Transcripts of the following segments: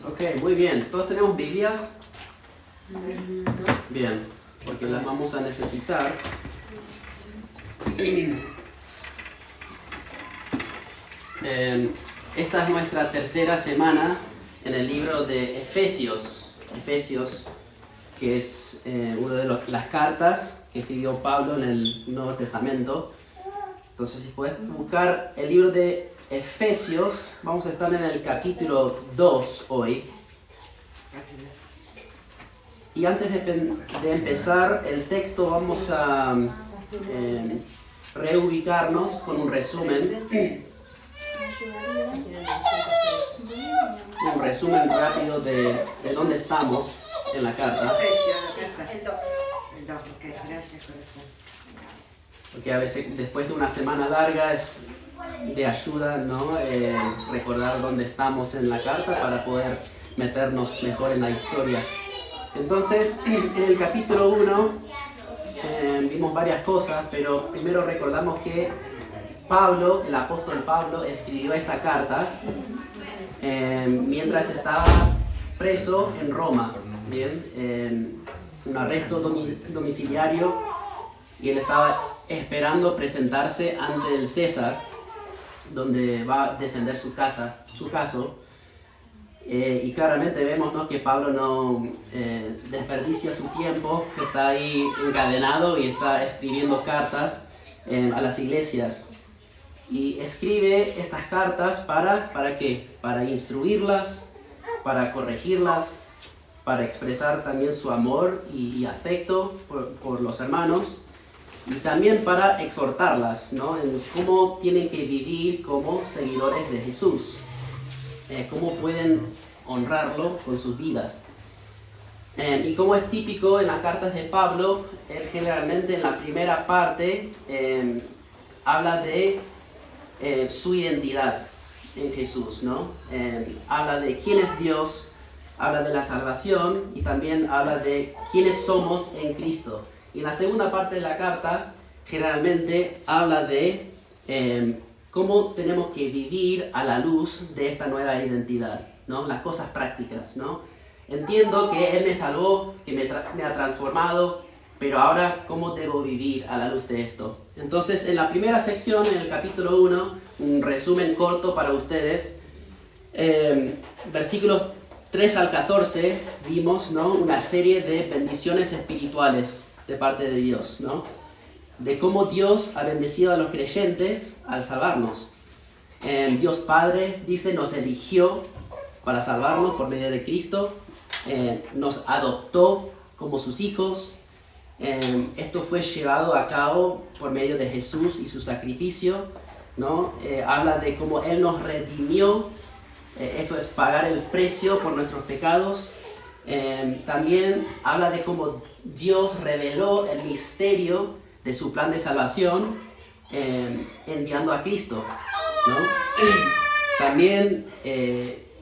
Ok, muy bien. ¿Todos tenemos Biblias? Bien, porque las vamos a necesitar. Esta es nuestra tercera semana en el libro de Efesios. Efesios, que es una de las cartas que escribió Pablo en el Nuevo Testamento. Entonces, si puedes buscar el libro de Efesios, vamos a estar en el capítulo 2 hoy. Y antes de empezar el texto, vamos a reubicarnos con un resumen. Un resumen rápido de dónde estamos en la carta. El 2. Ok, gracias, corazón. Porque a veces después de una semana larga es de ayuda, ¿no? Recordar dónde estamos en la carta para poder meternos mejor en la historia. Entonces, en el capítulo 1 vimos varias cosas, pero primero recordamos que Pablo, el apóstol Pablo, escribió esta carta mientras estaba preso en Roma, ¿bien? Un arresto domiciliario, y él estaba esperando presentarse ante el César, donde va a defender su caso. Y claramente vemos, ¿no?, que Pablo no desperdicia su tiempo, que está ahí encadenado y está escribiendo cartas a las iglesias. Y escribe estas cartas ¿para qué? Para instruirlas, para corregirlas, para expresar también su amor y afecto por los hermanos, y también para exhortarlas, ¿no?, en cómo tienen que vivir como seguidores de Jesús, cómo pueden honrarlo con sus vidas. Y como es típico en las cartas de Pablo, él generalmente en la primera parte habla de su identidad en Jesús, ¿no? Habla de quién es Dios, habla de la salvación y también habla de quiénes somos en Cristo. Y en la segunda parte de la carta generalmente habla de cómo tenemos que vivir a la luz de esta nueva identidad, ¿no? Las cosas prácticas, ¿no? Entiendo que Él me salvó, que me ha transformado, pero ahora, ¿cómo debo vivir a la luz de esto? Entonces, en la primera sección, en el capítulo 1, un resumen corto para ustedes, versículos 3 al 14, vimos, ¿no?, una serie de bendiciones espirituales de parte de Dios, ¿no?, de cómo Dios ha bendecido a los creyentes al salvarnos. Dios Padre, dice, nos eligió para salvarnos por medio de Cristo, nos adoptó como sus hijos. Esto fue llevado a cabo por medio de Jesús y su sacrificio, ¿no? Habla de cómo Él nos redimió, eso es pagar el precio por nuestros pecados. También habla de cómo Dios reveló el misterio de su plan de salvación enviando a Cristo, ¿no? También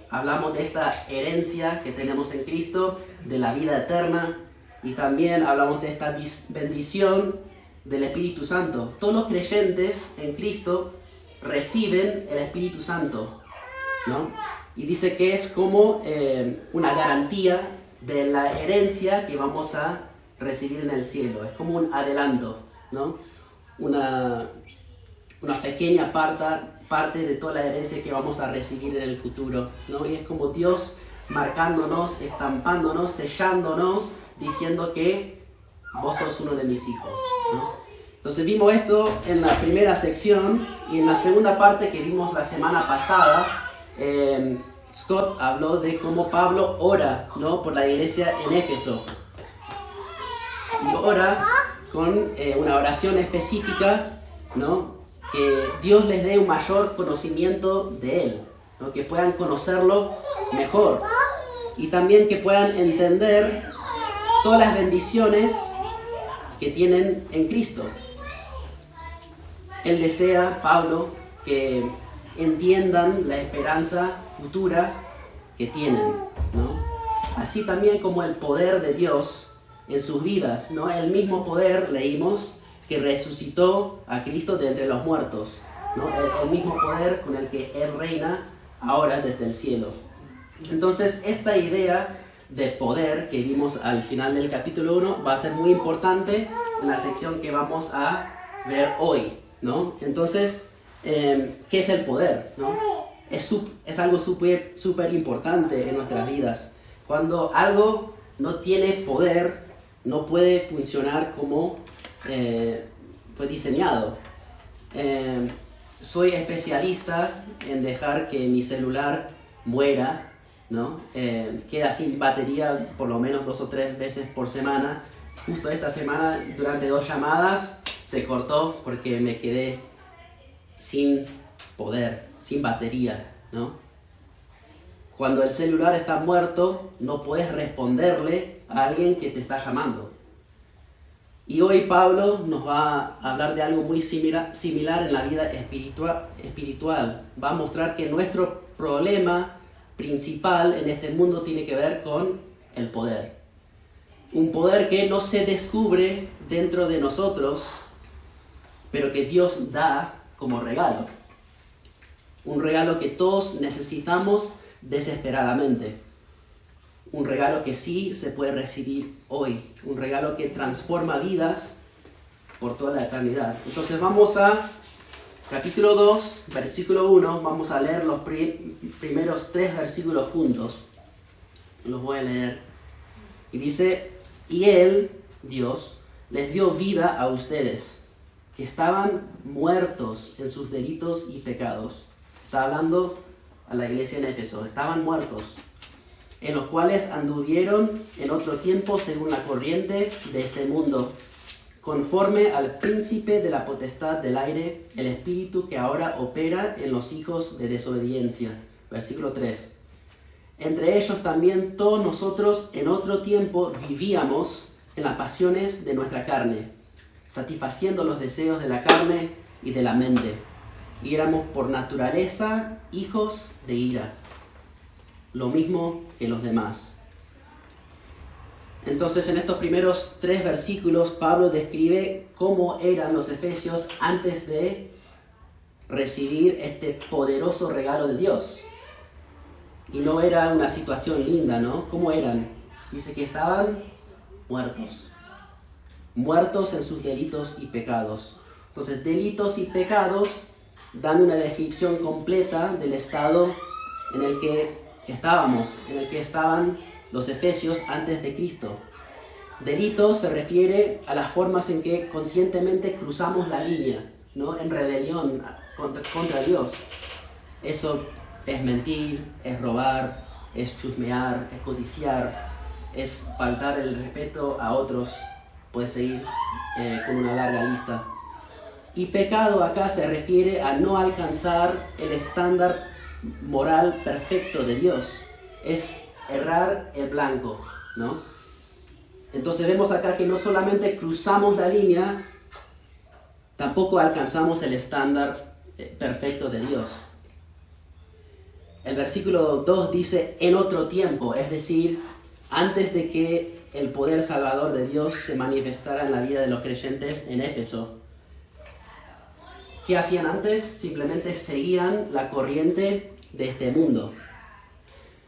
hablamos de esta herencia que tenemos en Cristo, de la vida eterna, y también hablamos de esta bendición del Espíritu Santo. Todos los creyentes en Cristo reciben el Espíritu Santo, ¿no? Y dice que es como una garantía de la herencia que vamos a recibir en el cielo. Es como un adelanto, ¿no? Una pequeña parte de toda la herencia que vamos a recibir en el futuro, ¿no? Y es como Dios marcándonos, estampándonos, sellándonos, diciendo que vos sos uno de mis hijos, ¿no? Entonces vimos esto en la primera sección, y en la segunda parte que vimos la semana pasada, Scott habló de cómo Pablo ora, ¿no?, por la iglesia en Éfeso. Y ora con una oración específica, ¿no?, que Dios les dé un mayor conocimiento de Él, ¿no?, que puedan conocerlo mejor, y también que puedan entender todas las bendiciones que tienen en Cristo. Él desea, Pablo, que entiendan la esperanza futura que tienen, ¿no? Así también como el poder de Dios en sus vidas, ¿no? El mismo poder, leímos, que resucitó a Cristo de entre los muertos, ¿no? El mismo poder con el que Él reina ahora desde el cielo. Entonces, esta idea de poder que vimos al final del capítulo 1 va a ser muy importante en la sección que vamos a ver hoy, ¿no? Entonces, ¿qué es el poder, no? Es algo súper importante en nuestras vidas. Cuando algo no tiene poder, no puede funcionar como fue diseñado. Soy especialista en dejar que mi celular muera, ¿no? Queda sin batería por lo menos 2 o 3 veces por semana. Justo esta semana, durante 2 llamadas, se cortó porque me quedé sin poder, sin batería, ¿no? Cuando el celular está muerto, no puedes responderle a alguien que te está llamando. Y hoy Pablo nos va a hablar de algo muy similar en la vida espiritual. Va a mostrar que nuestro problema principal en este mundo tiene que ver con el poder. Un poder que no se descubre dentro de nosotros, pero que Dios da como regalo. Un regalo que todos necesitamos desesperadamente. Un regalo que sí se puede recibir hoy. Un regalo que transforma vidas por toda la eternidad. Entonces vamos a capítulo 2, versículo 1. Vamos a leer los primeros 3 versículos juntos. Los voy a leer. Y dice: y Él, Dios, les dio vida a ustedes, que estaban muertos en sus delitos y pecados. Está hablando a la iglesia en Éfeso. Estaban muertos, en los cuales anduvieron en otro tiempo según la corriente de este mundo, conforme al príncipe de la potestad del aire, el espíritu que ahora opera en los hijos de desobediencia. Versículo 3. Entre ellos también todos nosotros en otro tiempo vivíamos en las pasiones de nuestra carne, satisfaciendo los deseos de la carne y de la mente, y éramos por naturaleza hijos de ira, lo mismo que los demás. Entonces, en estos primeros 3 versículos, Pablo describe cómo eran los efesios antes de recibir este poderoso regalo de Dios. Y no era una situación linda, ¿no? ¿Cómo eran? Dice que estaban muertos. Muertos en sus delitos y pecados. Entonces, delitos y pecados dan una descripción completa del estado en el que estábamos, en el que estaban los efesios antes de Cristo. Delitos se refiere a las formas en que conscientemente cruzamos la línea, ¿no? En rebelión contra Dios. Eso es mentir, es robar, es chusmear, es codiciar, es faltar el respeto a otros. Puedes seguir con una larga lista. Y pecado acá se refiere a no alcanzar el estándar moral perfecto de Dios. Es errar el blanco, ¿no? Entonces vemos acá que no solamente cruzamos la línea, tampoco alcanzamos el estándar perfecto de Dios. El versículo 2 dice en otro tiempo, es decir, antes de que el poder salvador de Dios se manifestara en la vida de los creyentes en Éfeso. ¿Qué hacían antes? Simplemente seguían la corriente de este mundo.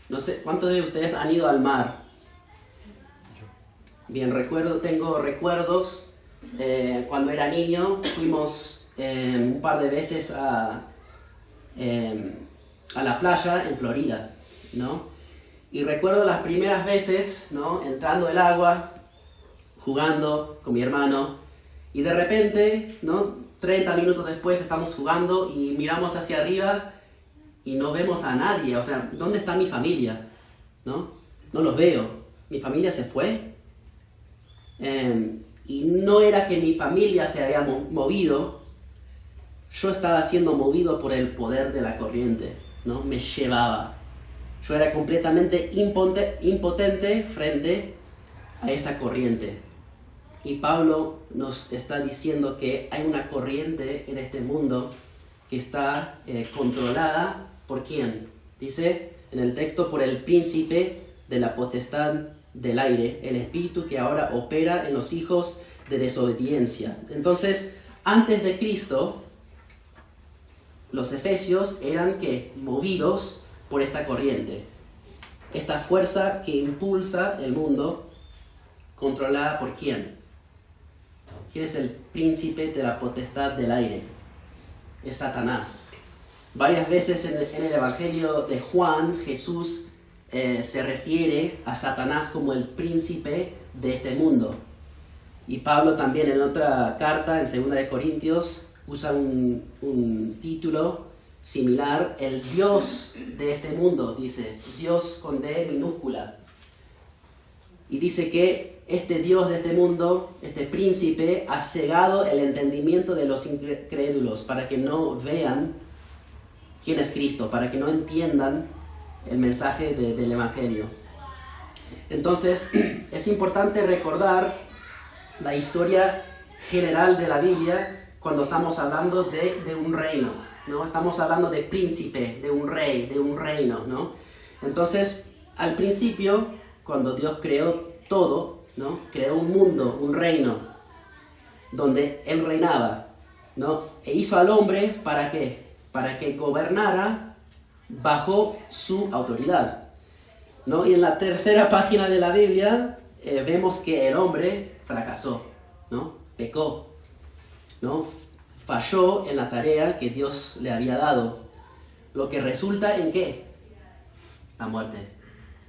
No sé, ¿cuántos de ustedes han ido al mar? Bien, tengo recuerdos. Cuando era niño fuimos un par de veces a la playa en Florida, ¿no? Y recuerdo las primeras veces, ¿no? Entrando al agua, jugando con mi hermano, y de repente, ¿no? 30 minutos después estamos jugando y miramos hacia arriba y no vemos a nadie. O sea, ¿dónde está mi familia? ¿No? No los veo. Mi familia se fue. Y no era que mi familia se había movido. Yo estaba siendo movido por el poder de la corriente, ¿no? Me llevaba. Yo era completamente impotente frente a esa corriente. Y Pablo nos está diciendo que hay una corriente en este mundo que está controlada ¿por quién? Dice en el texto, por el príncipe de la potestad del aire, el espíritu que ahora opera en los hijos de desobediencia. Entonces, antes de Cristo, los efesios eran ¿qué? Movidos por esta corriente. esta fuerza que impulsa el mundo, controlada por ¿quién? ¿Quién es el príncipe de la potestad del aire? Es Satanás. Varias veces en el Evangelio de Juan, Jesús se refiere a Satanás como el príncipe de este mundo. Y Pablo también en otra carta, en 2 de Corintios, usa un título similar, el Dios de este mundo, dice, Dios con D minúscula. Y dice que este Dios de este mundo, este príncipe, ha cegado el entendimiento de los incrédulos para que no vean quién es Cristo, para que no entiendan el mensaje del Evangelio. Entonces, es importante recordar la historia general de la Biblia cuando estamos hablando de un reino, ¿no? Estamos hablando de príncipe, de un rey, de un reino, ¿no? Entonces, al principio, cuando Dios creó todo, ¿no? Creó un mundo, un reino, donde Él reinaba, ¿no? E hizo al hombre, ¿para qué? Para que gobernara bajo su autoridad, ¿no? Y en la tercera página de la Biblia vemos que el hombre fracasó, ¿no? Pecó, ¿no? Falló en la tarea que Dios le había dado. Lo que resulta en ¿qué? La muerte.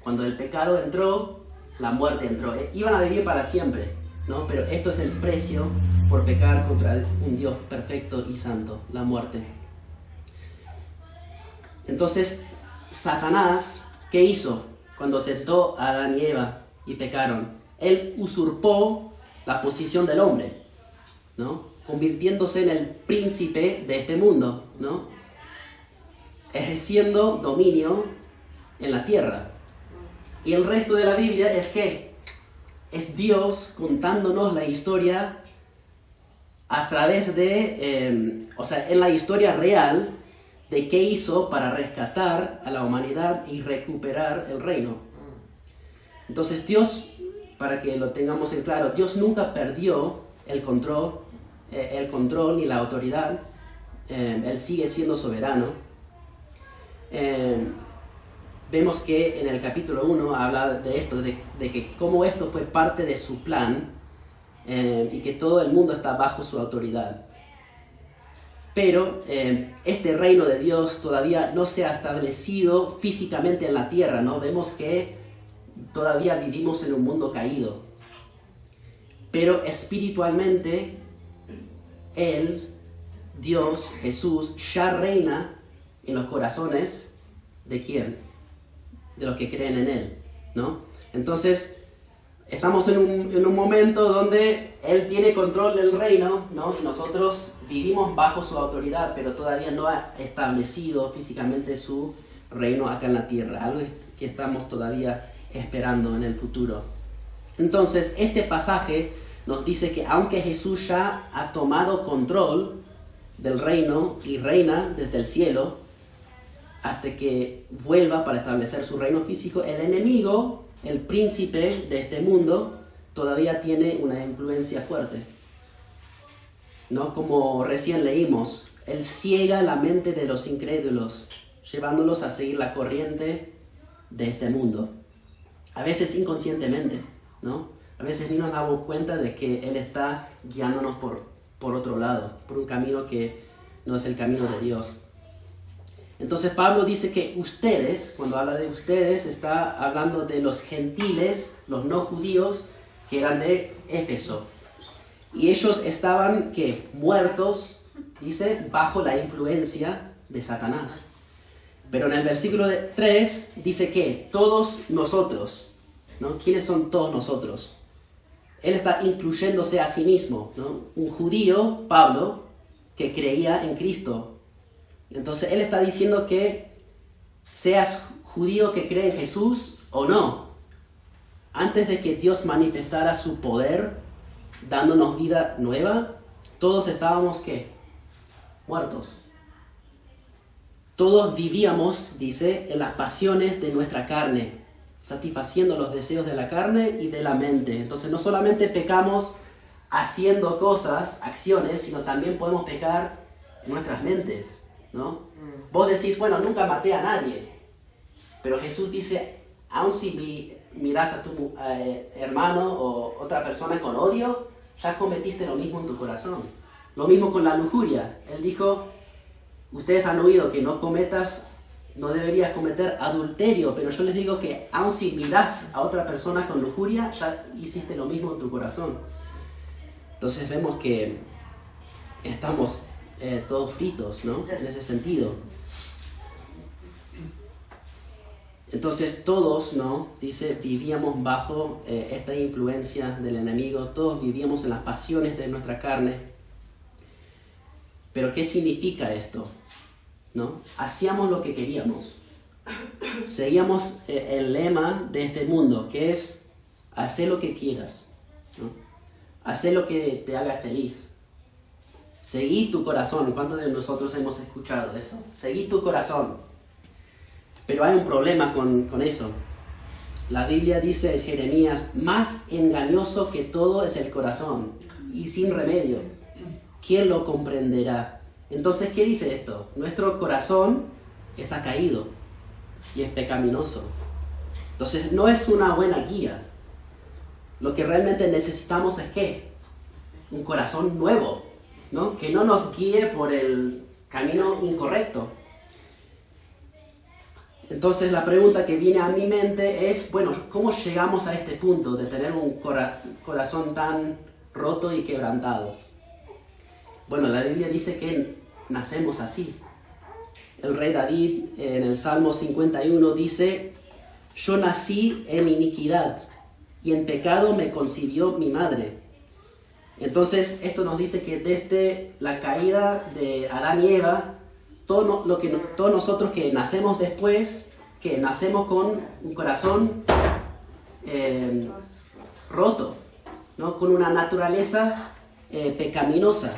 Cuando el pecado entró, la muerte entró. Iban a vivir para siempre, ¿no? Pero esto es el precio por pecar contra un Dios perfecto y santo, la muerte. Entonces, Satanás, ¿qué hizo cuando tentó a Adán y Eva y pecaron? Él usurpó la posición del hombre, ¿no? Convirtiéndose en el príncipe de este mundo, ¿no? Ejerciendo dominio en la tierra. Y el resto de la Biblia es que es Dios contándonos la historia a través de, en la historia real de qué hizo para rescatar a la humanidad y recuperar el reino. Entonces Dios, para que lo tengamos en claro, Dios nunca perdió el control ni la autoridad. Él sigue siendo soberano. Vemos que en el capítulo 1 habla de esto, de que cómo esto fue parte de su plan y que todo el mundo está bajo su autoridad. Pero este reino de Dios todavía no se ha establecido físicamente en la tierra, ¿no? Vemos que todavía vivimos en un mundo caído. Pero espiritualmente, Él, Dios, Jesús, ya reina en los corazones ¿de quién? De los que creen en Él, ¿no? Entonces, estamos en un momento donde Él tiene control del reino, ¿no? Y nosotros vivimos bajo su autoridad, pero todavía no ha establecido físicamente su reino acá en la tierra, algo que estamos todavía esperando en el futuro. Entonces, este pasaje nos dice que aunque Jesús ya ha tomado control del reino y reina desde el cielo, hasta que vuelva para establecer su reino físico, el enemigo, el príncipe de este mundo, todavía tiene una influencia fuerte, ¿no? Como recién leímos, él ciega la mente de los incrédulos, llevándolos a seguir la corriente de este mundo. A veces inconscientemente, ¿no? A veces ni nos damos cuenta de que él está guiándonos por otro lado, por un camino que no es el camino de Dios. Entonces Pablo dice que ustedes, cuando habla de ustedes, está hablando de los gentiles, los no judíos, que eran de Éfeso. Y ellos estaban, ¿qué? Muertos, dice, bajo la influencia de Satanás. Pero en el versículo 3 dice que todos nosotros, ¿no? ¿Quiénes son todos nosotros? Él está incluyéndose a sí mismo, ¿no? Un judío, Pablo, que creía en Cristo. Entonces él está diciendo que seas judío que cree en Jesús o no, antes de que Dios manifestara su poder, dándonos vida nueva, todos estábamos ¿qué? Muertos. Todos vivíamos, dice, en las pasiones de nuestra carne, satisfaciendo los deseos de la carne y de la mente. Entonces no solamente pecamos haciendo cosas, acciones, sino también podemos pecar en nuestras mentes, ¿no? Vos decís, bueno, nunca maté a nadie, pero Jesús dice, aun si miras a tu hermano o otra persona con odio, ya cometiste lo mismo en tu corazón. Lo mismo con la lujuria. Él dijo, ustedes han oído que no deberías cometer adulterio, pero yo les digo que aun si miras a otra persona con lujuria, ya hiciste lo mismo en tu corazón. Entonces vemos que estamos todos fritos, ¿no? En ese sentido. Entonces todos, ¿no? Dice, vivíamos bajo esta influencia del enemigo, todos vivíamos en las pasiones de nuestra carne. Pero ¿qué significa esto? ¿No? Hacíamos lo que queríamos. Seguíamos el lema de este mundo, que es hacer lo que quieras, ¿no? Hacer lo que te haga feliz. Seguí tu corazón. ¿Cuántos de nosotros hemos escuchado eso? Seguí tu corazón. Pero hay un problema con eso. La Biblia dice en Jeremías, más engañoso que todo es el corazón y sin remedio. ¿Quién lo comprenderá? Entonces, ¿qué dice esto? Nuestro corazón está caído y es pecaminoso. Entonces, no es una buena guía. Lo que realmente necesitamos es ¿qué? Un corazón nuevo, ¿no? Que no nos guíe por el camino incorrecto. Entonces la pregunta que viene a mi mente es, bueno, ¿cómo llegamos a este punto de tener un corazón tan roto y quebrantado? Bueno, la Biblia dice que nacemos así. El rey David en el Salmo 51 dice, yo nací en iniquidad y en pecado me concibió mi madre. Entonces esto nos dice que desde la caída de Adán y Eva, todos nosotros que nacemos después, que nacemos con un corazón roto, ¿no? Con una naturaleza pecaminosa.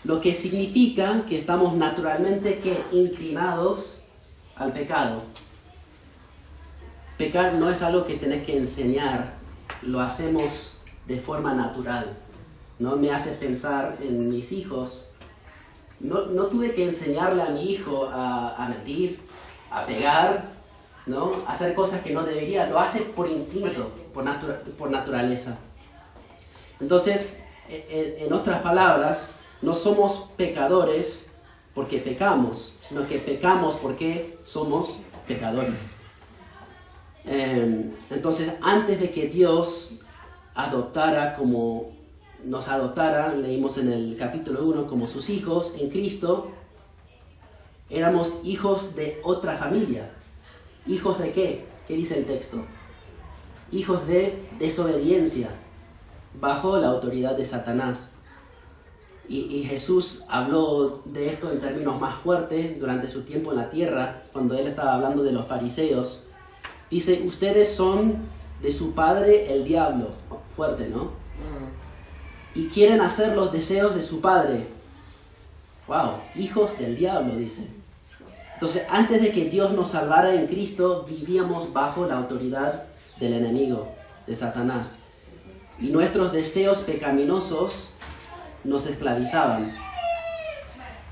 Lo que significa que estamos naturalmente inclinados al pecado. Pecar no es algo que tenés que enseñar, lo hacemos de forma natural. ¿No? Me hace pensar en mis hijos. No tuve que enseñarle a mi hijo a mentir, a pegar, ¿no? A hacer cosas que no debería. Lo hace por instinto, por naturaleza. Entonces, en otras palabras, no somos pecadores porque pecamos, sino que pecamos porque somos pecadores. Entonces, antes de que Dios nos adoptara, leímos en el capítulo 1, como sus hijos en Cristo, éramos hijos de otra familia. ¿Hijos de qué? ¿Qué dice el texto? Hijos de desobediencia, bajo la autoridad de Satanás. Y Jesús habló de esto en términos más fuertes durante su tiempo en la tierra, cuando Él estaba hablando de los fariseos. Dice, ustedes son de su padre el diablo. Fuerte, ¿no? Y quieren hacer los deseos de su padre. Wow, hijos del diablo, dice. Entonces, antes de que Dios nos salvara en Cristo, vivíamos bajo la autoridad del enemigo, de Satanás. Y nuestros deseos pecaminosos nos esclavizaban.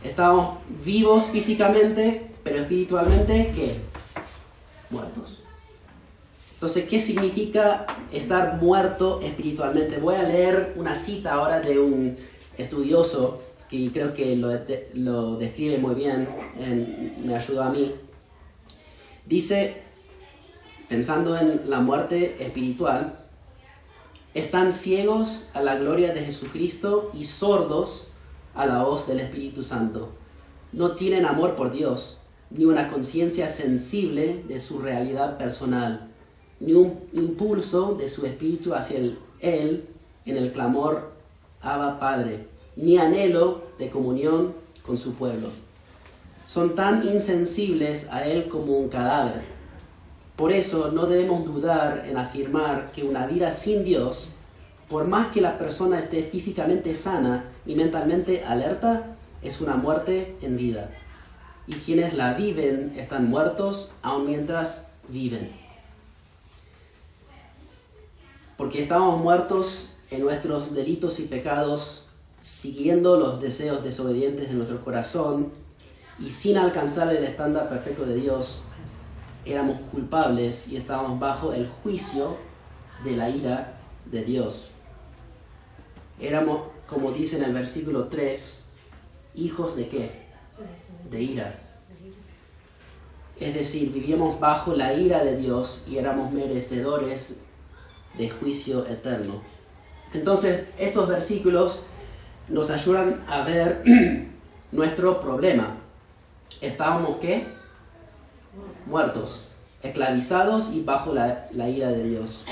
Estábamos vivos físicamente, pero espiritualmente, ¿qué? Muertos. Entonces, ¿qué significa estar muerto espiritualmente? Voy a leer una cita ahora de un estudioso que creo que lo describe muy bien, me ayudó a mí. Dice, pensando en la muerte espiritual, están ciegos a la gloria de Jesucristo y sordos a la voz del Espíritu Santo. No tienen amor por Dios, ni una conciencia sensible de su realidad personal, ni un impulso de su espíritu hacia Él en el clamor Abba Padre, ni anhelo de comunión con su pueblo. Son tan insensibles a Él como un cadáver. Por eso no debemos dudar en afirmar que una vida sin Dios, por más que la persona esté físicamente sana y mentalmente alerta, es una muerte en vida. Y quienes la viven están muertos aun mientras viven. Porque estamos muertos en nuestros delitos y pecados, siguiendo los deseos desobedientes de nuestro corazón y sin alcanzar el estándar perfecto de Dios. éramos culpables y estábamos bajo el juicio de la ira de Dios. Éramos, como dice en el versículo 3, hijos de ¿qué? De ira. Es decir, vivíamos bajo la ira de Dios y éramos merecedores de juicio eterno. Entonces, estos versículos nos ayudan a ver nuestro problema. Estábamos ¿qué? Muertos, esclavizados y bajo la ira de Dios.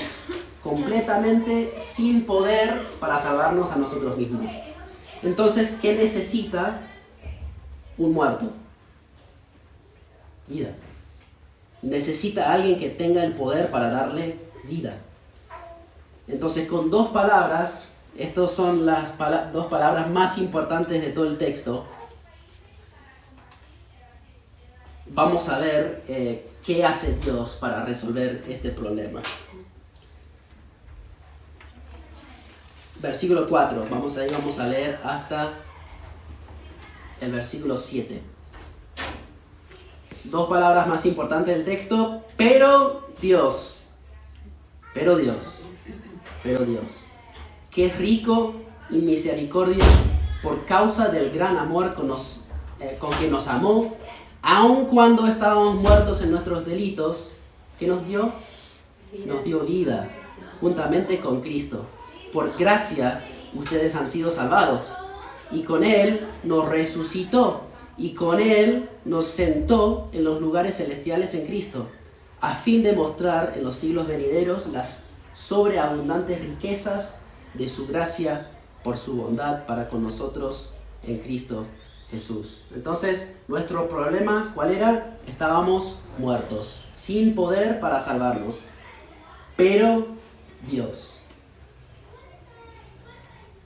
Completamente sin poder para salvarnos a nosotros mismos. Entonces, ¿qué necesita un muerto? Vida. Necesita a alguien que tenga el poder para darle vida. Entonces, con dos palabras, estas son las dos palabras más importantes de todo el texto, vamos a ver qué hace Dios para resolver este problema. Versículo 4, vamos a leer hasta el versículo 7. Dos palabras más importantes del texto, pero Dios, que es rico en misericordia por causa del gran amor con que nos amó, aun cuando estábamos muertos en nuestros delitos, ¿qué nos dio? Nos dio vida, juntamente con Cristo. Por gracia ustedes han sido salvados, y con Él nos resucitó, y con Él nos sentó en los lugares celestiales en Cristo, a fin de mostrar en los siglos venideros las sobreabundantes riquezas de su gracia por su bondad para con nosotros en Cristo Jesús. Entonces, nuestro problema, ¿cuál era? Estábamos muertos, sin poder para salvarnos. Pero Dios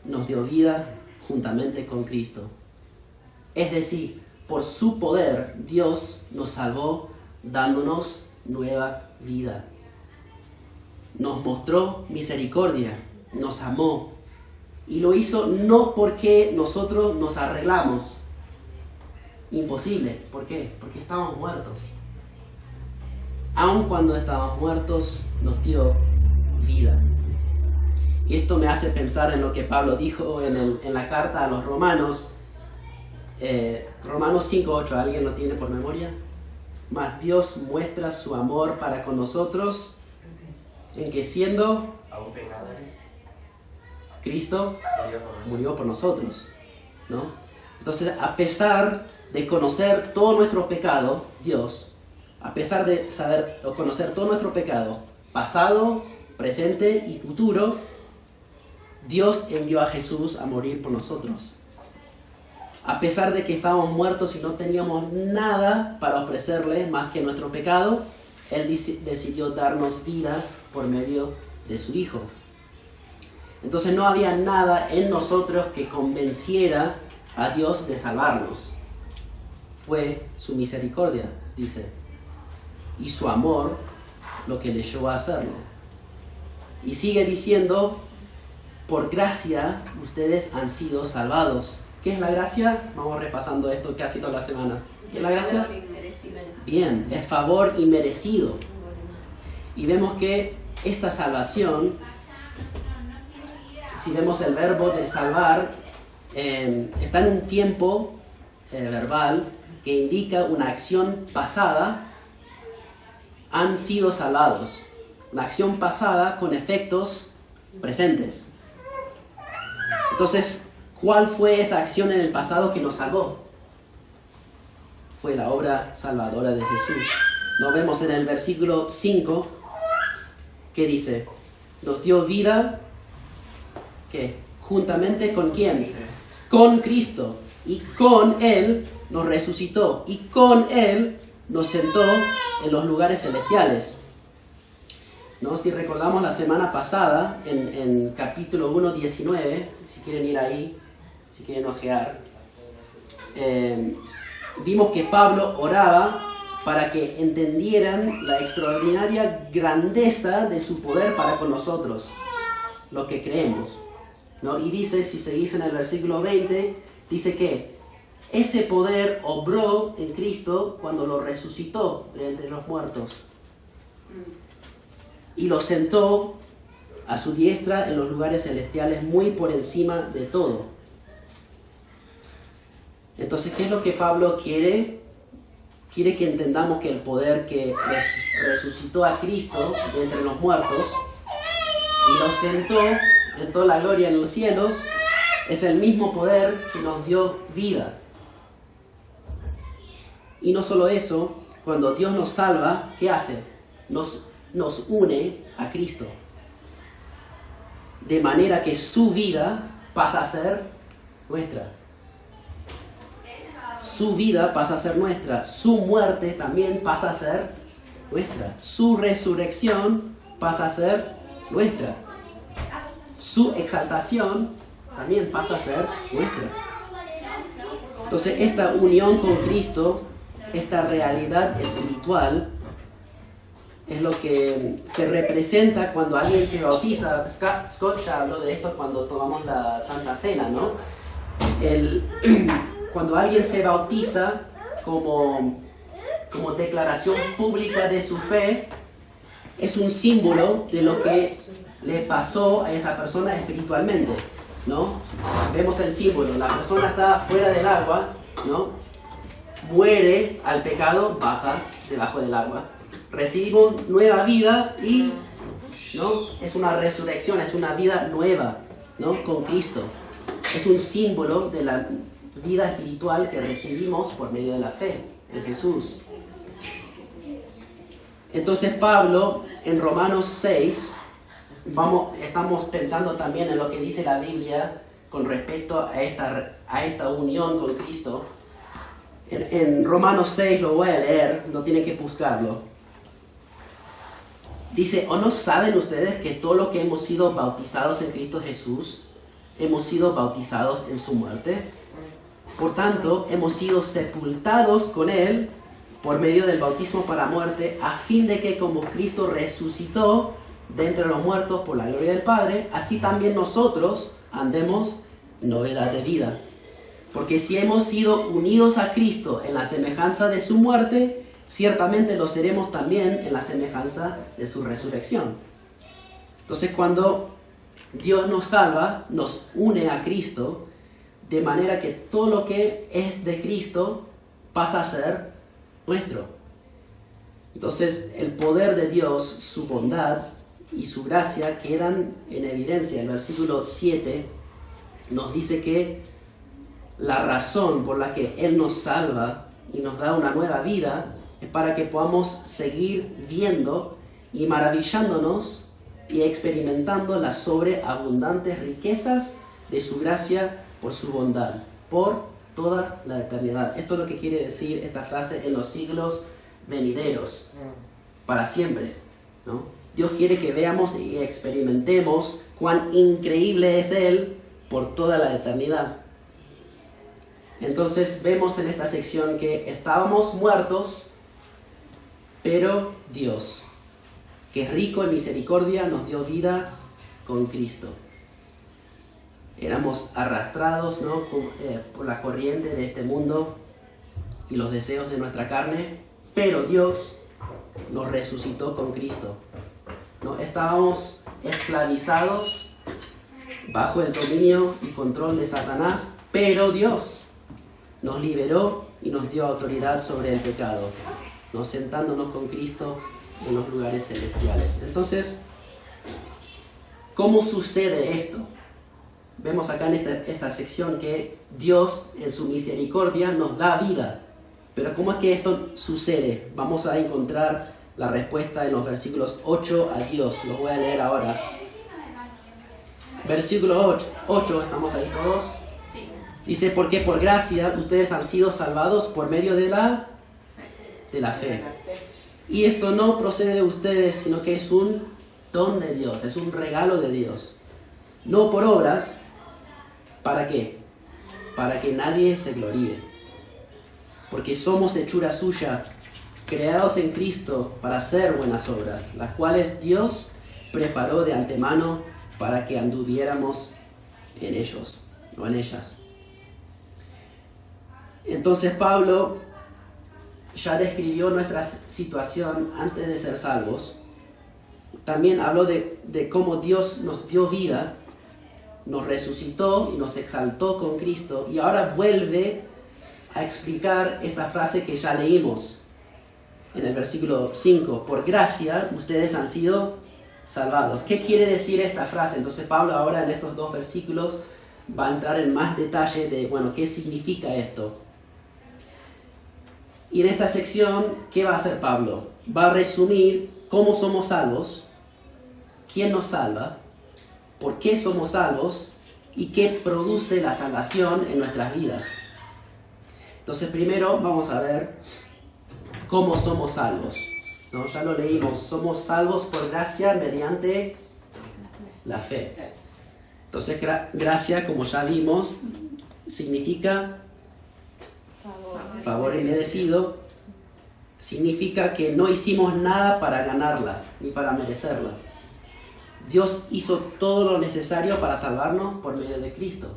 nos dio vida juntamente con Cristo. Es decir, por su poder, Dios nos salvó dándonos nueva vida. Nos mostró misericordia, nos amó. Y lo hizo no porque nosotros nos arreglamos. Imposible. ¿Por qué? Porque estábamos muertos. Aun cuando estábamos muertos, nos dio vida. Y esto me hace pensar en lo que Pablo dijo en la carta a los Romanos. Romanos 5:8, ¿alguien lo tiene por memoria? Mas Dios muestra su amor para con nosotros en que siendo aún pecadores, Cristo murió por nosotros, ¿no? Entonces, a pesar de conocer todo nuestro pecado, Dios, a pesar de saber o conocer todo nuestro pecado, pasado, presente y futuro, Dios envió a Jesús a morir por nosotros. A pesar de que estábamos muertos y no teníamos nada para ofrecerle más que nuestro pecado, Él decidió darnos vida por medio de su Hijo. Entonces no había nada en nosotros que convenciera a Dios de salvarnos. Fue su misericordia, dice, y su amor lo que le llevó a hacerlo. Y sigue diciendo, por gracia ustedes han sido salvados. ¿Qué es la gracia? Vamos repasando esto casi todas las semanas. ¿Qué es la gracia? Bien, es favor inmerecido. Y vemos que esta salvación, si vemos el verbo de salvar, está en un tiempo verbal que indica una acción pasada. Han sido salvados. Una acción pasada con efectos presentes. Entonces, ¿cuál fue esa acción en el pasado que nos salvó? Fue la obra salvadora de Jesús. Lo vemos en el versículo 5, que dice, nos dio vida, ¿qué? Juntamente con ¿quién? Con Cristo. Y con Él nos resucitó. Y con Él nos sentó en los lugares celestiales. ¿No? Si recordamos la semana pasada, en capítulo 1, 19, si quieren ir ahí, si quieren ojear, vimos que Pablo oraba para que entendieran la extraordinaria grandeza de su poder para con nosotros, los que creemos, ¿no? Y dice, si seguís en el versículo 20, dice que ese poder obró en Cristo cuando lo resucitó de entre los muertos y lo sentó a su diestra en los lugares celestiales, muy por encima de todo. Entonces, ¿qué es lo que Pablo quiere? Quiere que entendamos que el poder que resucitó a Cristo de entre los muertos y lo sentó en toda la gloria en los cielos, es el mismo poder que nos dio vida. Y no solo eso, cuando Dios nos salva, ¿qué hace? Nos une a Cristo. De manera que su vida pasa a ser nuestra. Su vida pasa a ser nuestra. Su muerte también pasa a ser nuestra. Su resurrección pasa a ser nuestra. Su exaltación también pasa a ser nuestra. Entonces, esta unión con Cristo, esta realidad espiritual, es lo que se representa cuando alguien se bautiza. Scott ya habló de esto cuando tomamos la Santa Cena, ¿no? Cuando alguien se bautiza como declaración pública de su fe, es un símbolo de lo que le pasó a esa persona espiritualmente, ¿no? Vemos el símbolo, la persona está fuera del agua, ¿no? Muere al pecado, baja debajo del agua. Recibimos nueva vida y, ¿no? Es una resurrección, es una vida nueva, ¿no? Con Cristo. Es un símbolo de la vida espiritual que recibimos por medio de la fe en Jesús. Entonces Pablo, en Romanos 6, estamos pensando también en lo que dice la Biblia con respecto a esta unión con Cristo. En Romanos 6 lo voy a leer, no tienen que buscarlo. Dice, ¿o no saben ustedes que todos los que hemos sido bautizados en Cristo Jesús, hemos sido bautizados en su muerte? Por tanto, hemos sido sepultados con Él por medio del bautismo para la muerte, a fin de que como Cristo resucitó de entre los muertos por la gloria del Padre, así también nosotros andemos en novedad de vida. Porque si hemos sido unidos a Cristo en la semejanza de su muerte, ciertamente lo seremos también en la semejanza de su resurrección. Entonces, cuando Dios nos salva, nos une a Cristo, de manera que todo lo que es de Cristo pasa a ser nuestro. Entonces, el poder de Dios, su bondad y su gracia quedan en evidencia. El versículo 7 nos dice que la razón por la que Él nos salva y nos da una nueva vida es para que podamos seguir viendo y maravillándonos y experimentando las sobreabundantes riquezas de su gracia por su bondad, por toda la eternidad. Esto es lo que quiere decir esta frase, en los siglos venideros, para siempre, ¿no? Dios quiere que veamos y experimentemos cuán increíble es Él por toda la eternidad. Entonces vemos en esta sección que estábamos muertos, pero Dios, que es rico en misericordia, nos dio vida con Cristo. Éramos arrastrados, ¿no? por la corriente de este mundo y los deseos de nuestra carne, pero Dios nos resucitó con Cristo, ¿no? Estábamos esclavizados bajo el dominio y control de Satanás, pero Dios nos liberó y nos dio autoridad sobre el pecado, ¿no? Sentándonos con Cristo en los lugares celestiales. Entonces, ¿cómo sucede esto? Vemos acá en esta sección que Dios en su misericordia nos da vida. Pero ¿cómo es que esto sucede? Vamos a encontrar la respuesta en los versículos 8 a 10. Los voy a leer ahora. Versículo 8, ¿estamos ahí todos? Dice, porque por gracia ustedes han sido salvados por medio de la fe. Y esto no procede de ustedes, sino que es un don de Dios, es un regalo de Dios. No por obras. ¿Para qué? Para que nadie se gloríe. Porque somos hechura suya, creados en Cristo para hacer buenas obras, las cuales Dios preparó de antemano para que anduviéramos en ellos o en ellas. Entonces Pablo ya describió nuestra situación antes de ser salvos. También habló de cómo Dios nos dio vida, nos resucitó y nos exaltó con Cristo. Y ahora vuelve a explicar esta frase que ya leímos en el versículo 5. Por gracia ustedes han sido salvados. ¿Qué quiere decir esta frase? Entonces Pablo ahora en estos 2 versículos va a entrar en más detalle de, ¿qué significa esto? Y en esta sección, ¿qué va a hacer Pablo? Va a resumir cómo somos salvos, quién nos salva, por qué somos salvos y qué produce la salvación en nuestras vidas. Entonces primero vamos a ver cómo somos salvos, ¿no? Ya lo leímos, somos salvos por gracia mediante la fe. Entonces gracia, como ya vimos, significa favor inmerecido, significa que no hicimos nada para ganarla ni para merecerla. Dios hizo todo lo necesario para salvarnos por medio de Cristo.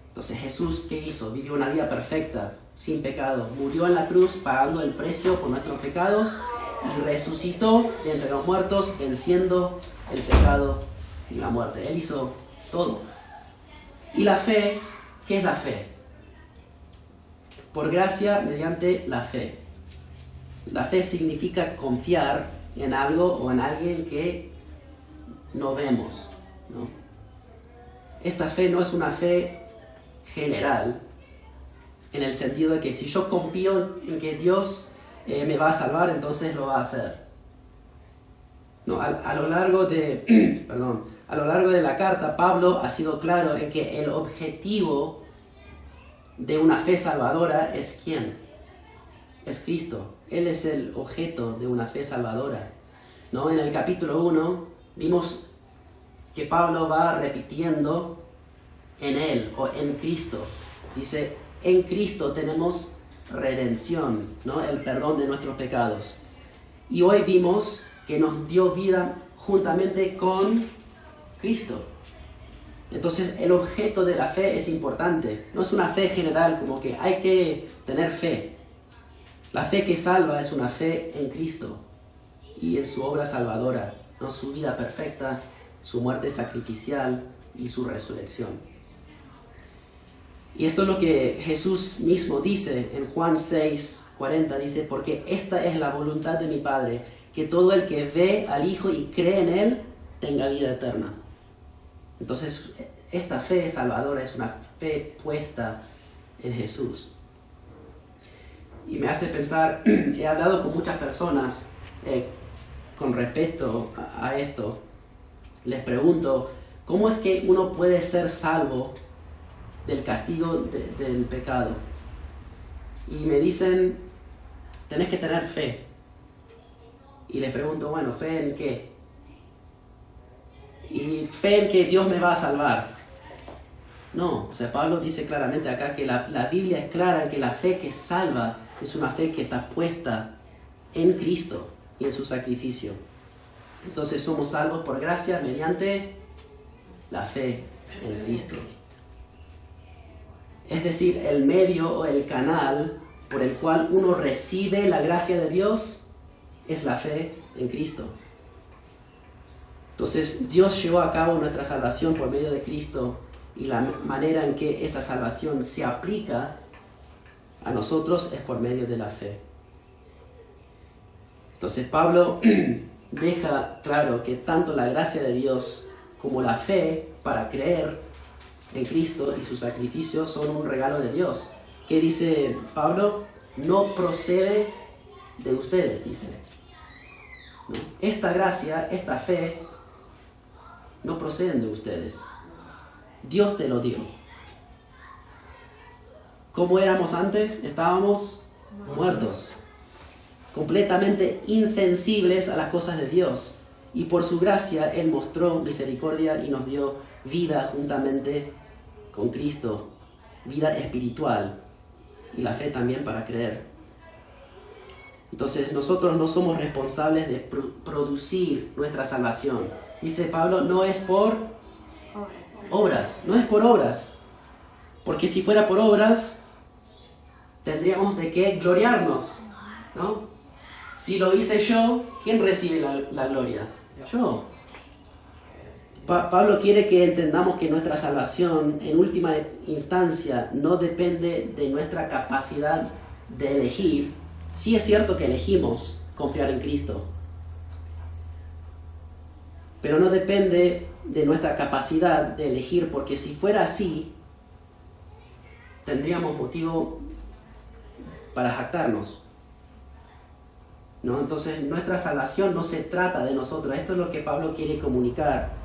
Entonces Jesús, ¿qué hizo? Vivió una vida perfecta, sin pecado. Murió en la cruz pagando el precio por nuestros pecados y resucitó de entre los muertos, venciendo el pecado y la muerte. Él hizo todo. ¿Y la fe? ¿Qué es la fe? Por gracia mediante la fe. La fe significa confiar en algo o en alguien que no vemos, ¿no? Esta fe no es una fe general, en el sentido de que si yo confío en que Dios me va a salvar, entonces lo va a hacer. No, a lo largo de la carta, Pablo ha sido claro en que el objetivo de una fe salvadora es ¿quién? Es Cristo. Él es el objeto de una fe salvadora, ¿no? En el capítulo 1 vimos que Pablo va repitiendo en Él o en Cristo. Dice, en Cristo tenemos redención, ¿no? El perdón de nuestros pecados. Y hoy vimos que nos dio vida juntamente con Cristo. Entonces el objeto de la fe es importante. No es una fe general como que hay que tener fe. La fe que salva es una fe en Cristo y en su obra salvadora, ¿no? Su vida perfecta, su muerte sacrificial y su resurrección. Y esto es lo que Jesús mismo dice en Juan 6:40, dice, porque esta es la voluntad de mi Padre, que todo el que ve al Hijo y cree en Él tenga vida eterna. Entonces, esta fe salvadora es una fe puesta en Jesús. Y me hace pensar, he hablado con muchas personas con respecto a esto. Les pregunto, ¿cómo es que uno puede ser salvo del castigo del pecado? Y me dicen, tenés que tener fe. Y les pregunto, bueno, ¿fe en qué? Y fe en que Dios me va a salvar. No, o sea, Pablo dice claramente acá que la Biblia es clara en que la fe que salva es una fe que está puesta en Cristo y en su sacrificio. Entonces somos salvos por gracia mediante la fe en Cristo. Es decir, el medio o el canal por el cual uno recibe la gracia de Dios es la fe en Cristo. Entonces Dios llevó a cabo nuestra salvación por medio de Cristo y la manera en que esa salvación se aplica a nosotros es por medio de la fe. Entonces Pablo deja claro que tanto la gracia de Dios como la fe para creer en Cristo y su sacrificio son un regalo de Dios. ¿Qué dice Pablo? No procede de ustedes, dice. ¿No? Esta gracia, esta fe, no proceden de ustedes. Dios te lo dio. ¿Cómo éramos antes? Estábamos muertos, completamente insensibles a las cosas de Dios. Y por su gracia Él mostró misericordia y nos dio vida juntamente con Cristo, vida espiritual y la fe también para creer. Entonces nosotros no somos responsables de producir nuestra salvación. Dice Pablo, no es por obras, no es por obras. Porque si fuera por obras, tendríamos de qué gloriarnos, ¿no? Si lo hice yo, ¿quién recibe la gloria? Yo. Pablo quiere que entendamos que nuestra salvación, en última instancia, no depende de nuestra capacidad de elegir. Sí es cierto que elegimos confiar en Cristo, pero no depende de nuestra capacidad de elegir, porque si fuera así, tendríamos motivo para jactarnos, ¿no? Entonces, nuestra salvación no se trata de nosotros. Esto es lo que Pablo quiere comunicar.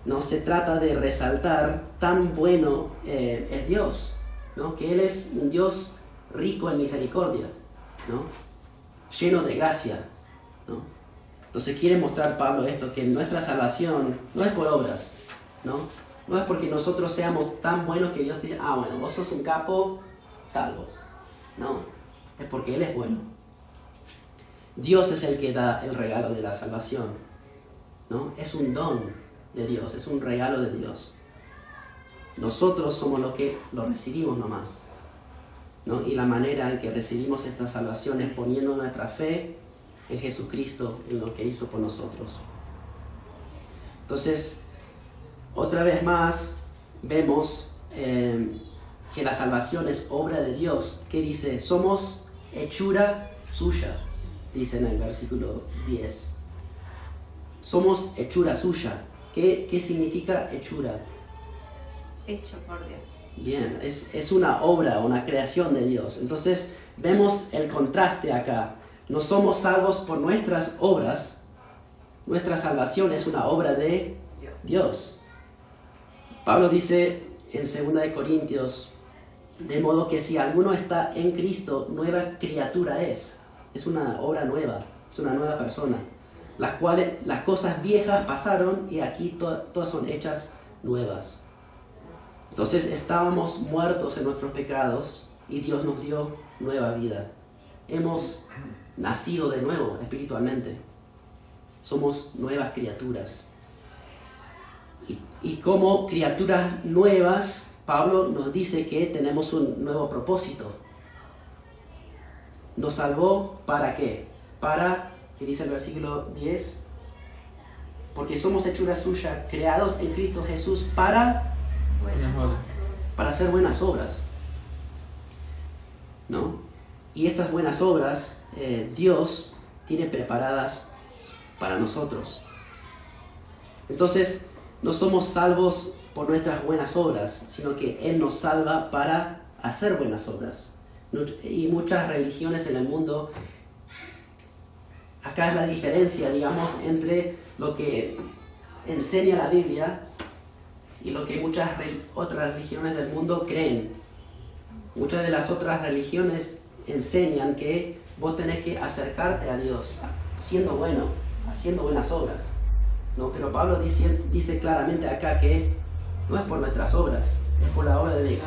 No se trata de resaltar tan bueno es Dios, ¿no? Que Él es un Dios rico en misericordia, ¿no? Lleno de gracia, ¿no? Entonces quiere mostrar Pablo esto, que nuestra salvación no es por obras, ¿no? No es porque nosotros seamos tan buenos que Dios dice, bueno, vos sos un capo, salvo. No, es porque Él es bueno. Dios es el que da el regalo de la salvación, ¿no? Es un don de Dios, es un regalo de Dios. Nosotros somos los que lo recibimos nomás, ¿no? Y la manera en que recibimos esta salvación es poniendo nuestra fe en Jesucristo, en lo que hizo por nosotros. Entonces, otra vez más, vemos que la salvación es obra de Dios. ¿Qué dice? Somos hechura suya, dice en el versículo 10. Somos hechura suya. ¿Qué significa hechura? Hecho por Dios. Bien, es una obra, una creación de Dios. Entonces vemos el contraste acá. No somos salvos por nuestras obras. Nuestra salvación es una obra de Dios. Pablo dice en 2 Corintios, de modo que si alguno está en Cristo, nueva criatura es. Es una obra nueva, es una nueva persona. Las cosas viejas pasaron y aquí todas son hechas nuevas. Entonces estábamos muertos en nuestros pecados y Dios nos dio nueva vida. Hemos nacido de nuevo espiritualmente. Somos nuevas criaturas. Y como criaturas nuevas, Pablo nos dice que tenemos un nuevo propósito. Nos salvó ¿para qué? Para, ¿qué dice el versículo 10? Porque somos hechura suya, creados en Cristo Jesús para hacer buenas obras, ¿no? Y estas buenas obras Dios tiene preparadas para nosotros. Entonces, no somos salvos por nuestras buenas obras, sino que Él nos salva para hacer buenas obras. Y muchas religiones en el mundo, acá es la diferencia, digamos, entre lo que enseña la Biblia y lo que muchas otras religiones del mundo creen. Muchas de las otras religiones enseñan que vos tenés que acercarte a Dios siendo bueno, haciendo buenas obras, ¿no? Pero Pablo dice claramente acá que no es por nuestras obras, es por la obra de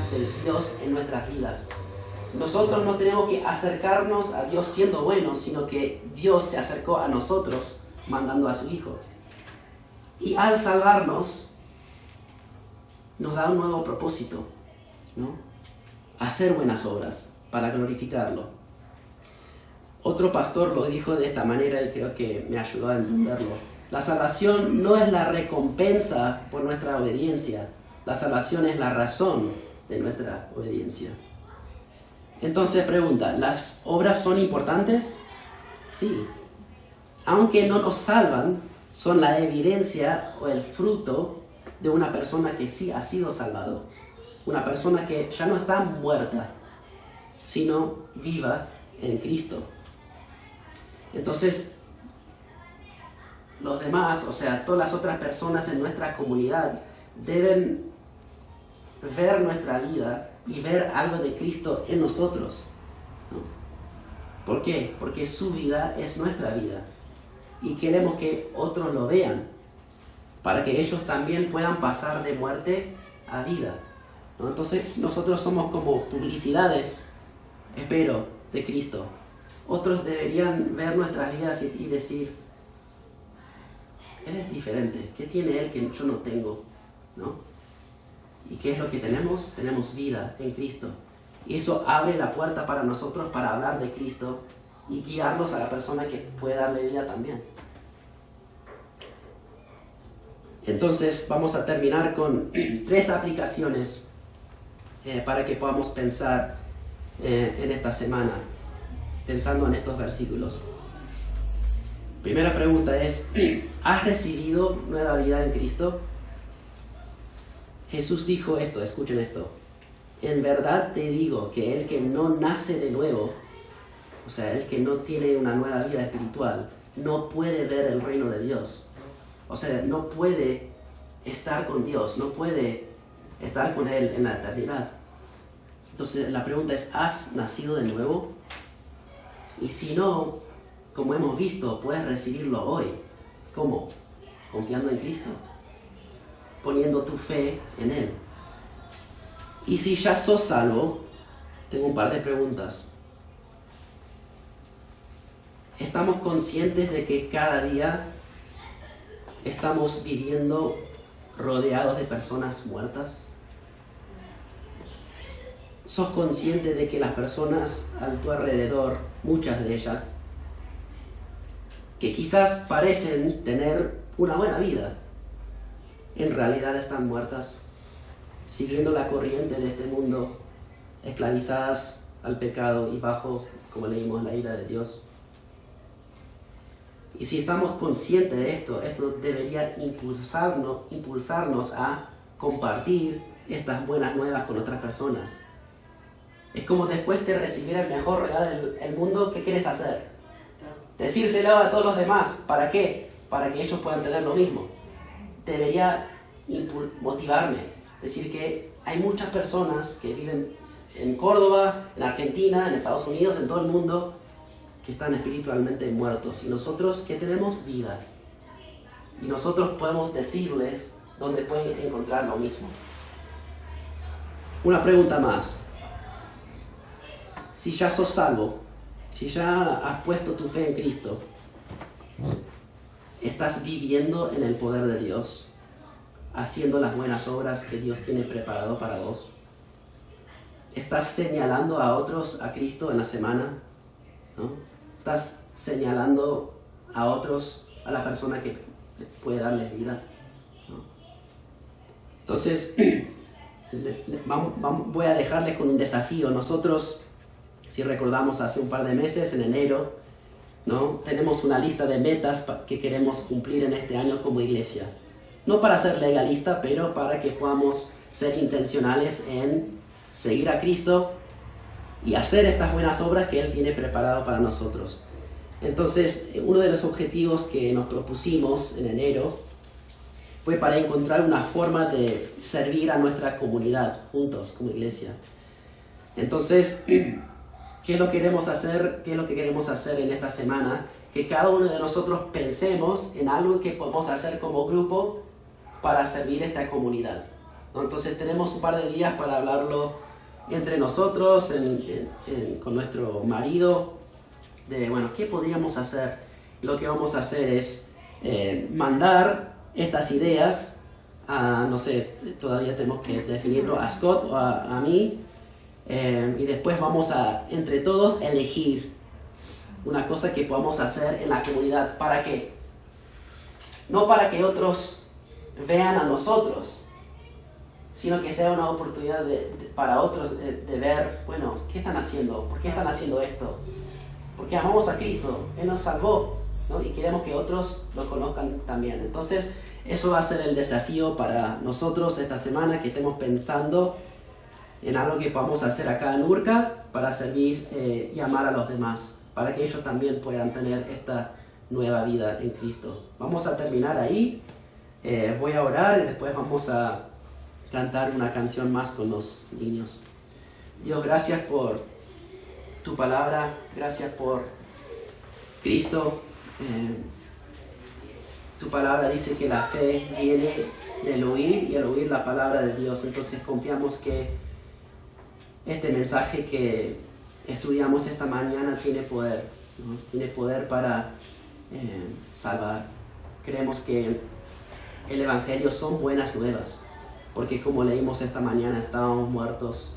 Dios en nuestras vidas. Nosotros no tenemos que acercarnos a Dios siendo buenos, sino que Dios se acercó a nosotros mandando a su Hijo. Y al salvarnos, nos da un nuevo propósito, ¿no? Hacer buenas obras para glorificarlo. Otro pastor lo dijo de esta manera y creo que me ayudó a entenderlo. La salvación no es la recompensa por nuestra obediencia. La salvación es la razón de nuestra obediencia. Entonces pregunta, ¿las obras son importantes? Sí. Aunque no nos salvan, son la evidencia o el fruto de una persona que sí ha sido salvado. Una persona que ya no está muerta, sino viva en Cristo. Entonces, los demás, o sea, todas las otras personas en nuestra comunidad deben ver nuestra vida y ver algo de Cristo en nosotros, ¿no? ¿Por qué? Porque su vida es nuestra vida y queremos que otros lo vean para que ellos también puedan pasar de muerte a vida, ¿no? Entonces nosotros somos como publicidades, espero, de Cristo. Otros deberían ver nuestras vidas y decir, Él es diferente, ¿qué tiene Él que yo no tengo? ¿No? ¿Y qué es lo que tenemos? Tenemos vida en Cristo. Y eso abre la puerta para nosotros para hablar de Cristo y guiarlos a la persona que puede darle vida también. Entonces vamos a terminar con 3 aplicaciones para que podamos pensar en esta semana, pensando en estos versículos. Primera pregunta es, ¿has recibido nueva vida en Cristo? Jesús dijo esto, escuchen esto. En verdad te digo que el que no nace de nuevo, o sea, el que no tiene una nueva vida espiritual, no puede ver el reino de Dios. O sea, no puede estar con Dios, no puede estar con Él en la eternidad. Entonces la pregunta es, ¿has nacido de nuevo? Y si no, como hemos visto, puedes recibirlo hoy. ¿Cómo? Confiando en Cristo, poniendo tu fe en Él. Y si ya sos salvo, tengo un par de preguntas. ¿Estamos conscientes de que cada día estamos viviendo rodeados de personas muertas? ¿Sos consciente de que las personas a tu alrededor, muchas de ellas, que quizás parecen tener una buena vida, en realidad están muertas, siguiendo la corriente de este mundo, esclavizadas al pecado y bajo, como leímos, la ira de Dios? Y si estamos conscientes de esto, esto debería impulsarnos a compartir estas buenas nuevas con otras personas. Es como después de recibir el mejor regalo del mundo, ¿qué quieres hacer? Decírselo a todos los demás. ¿Para qué? Para que ellos puedan tener lo mismo. Debería motivarme. Decir que hay muchas personas que viven en Córdoba, en Argentina, en Estados Unidos, en todo el mundo, que están espiritualmente muertos. Y nosotros que tenemos vida. Y nosotros podemos decirles dónde pueden encontrar lo mismo. Una pregunta más. Si ya sos salvo, si ya has puesto tu fe en Cristo, ¿estás viviendo en el poder de Dios? ¿Haciendo las buenas obras que Dios tiene preparado para vos? ¿Estás señalando a otros a Cristo en la semana? ¿No? ¿Estás señalando a otros a la persona que puede darles vida? ¿No? Entonces, voy a dejarles con un desafío. Nosotros, si recordamos hace un par de meses, en enero, ¿no? Tenemos una lista de metas que queremos cumplir en este año como iglesia. No para ser legalista, pero para que podamos ser intencionales en seguir a Cristo y hacer estas buenas obras que Él tiene preparado para nosotros. Entonces, uno de los objetivos que nos propusimos en enero fue para encontrar una forma de servir a nuestra comunidad juntos como iglesia. Entonces, ¿qué es lo que queremos hacer? ¿Qué es lo que queremos hacer en esta semana? Que cada uno de nosotros pensemos en algo que podemos hacer como grupo para servir a esta comunidad, ¿no? Entonces tenemos un par de días para hablarlo entre nosotros, con nuestro marido, de, bueno, ¿qué podríamos hacer? Lo que vamos a hacer es mandar estas ideas a, no sé, todavía tenemos que definirlo, a Scott o a mí, y después vamos a, entre todos, elegir una cosa que podamos hacer en la comunidad. ¿Para qué? No para que otros vean a nosotros, sino que sea una oportunidad para otros de ver, bueno, ¿qué están haciendo? ¿Por qué están haciendo esto? Porque amamos a Cristo, Él nos salvó, ¿no? Y queremos que otros lo conozcan también. Entonces, eso va a ser el desafío para nosotros esta semana, que estemos pensando en algo que podamos hacer acá en Urca para servir y amar a los demás, para que ellos también puedan tener esta nueva vida en Cristo. Vamos a terminar ahí. Voy a orar y después vamos a cantar una canción más con los niños. Dios, gracias por tu palabra, gracias por Cristo. Tu palabra dice que la fe viene del oír y al oír la palabra de Dios. Entonces confiamos que este mensaje que estudiamos esta mañana tiene poder, ¿no? Tiene poder para salvar. Creemos que el Evangelio son buenas nuevas, porque como leímos esta mañana, estábamos muertos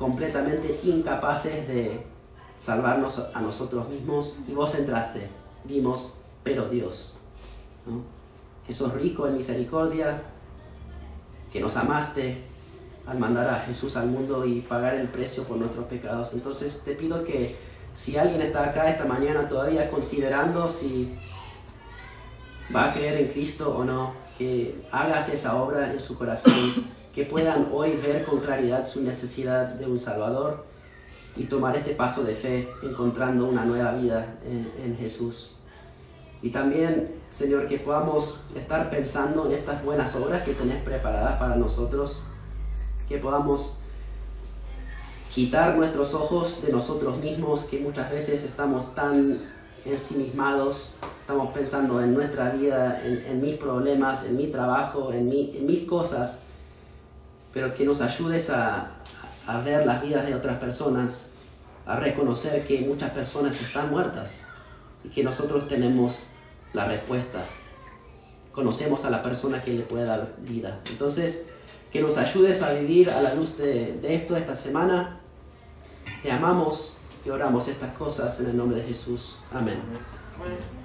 completamente incapaces de salvarnos a nosotros mismos, y vos entraste. Vimos, pero Dios, ¿no? Que sos rico en misericordia, que nos amaste al mandar a Jesús al mundo y pagar el precio por nuestros pecados. Entonces te pido que si alguien está acá esta mañana todavía considerando si va a creer en Cristo o no, que hagas esa obra en su corazón, que puedan hoy ver con claridad su necesidad de un Salvador y tomar este paso de fe encontrando una nueva vida en Jesús. Y también, Señor, que podamos estar pensando en estas buenas obras que tenés preparadas para nosotros, que podamos quitar nuestros ojos de nosotros mismos, que muchas veces estamos tan ensimismados, estamos pensando en nuestra vida, en mis problemas, en mi trabajo, en mis cosas, pero que nos ayudes a ver las vidas de otras personas, a reconocer que muchas personas están muertas y que nosotros tenemos la respuesta. Conocemos a la persona que le puede dar vida. Entonces, que nos ayudes a vivir a la luz de esto esta semana. Te amamos y oramos estas cosas en el nombre de Jesús. Amén. Bueno.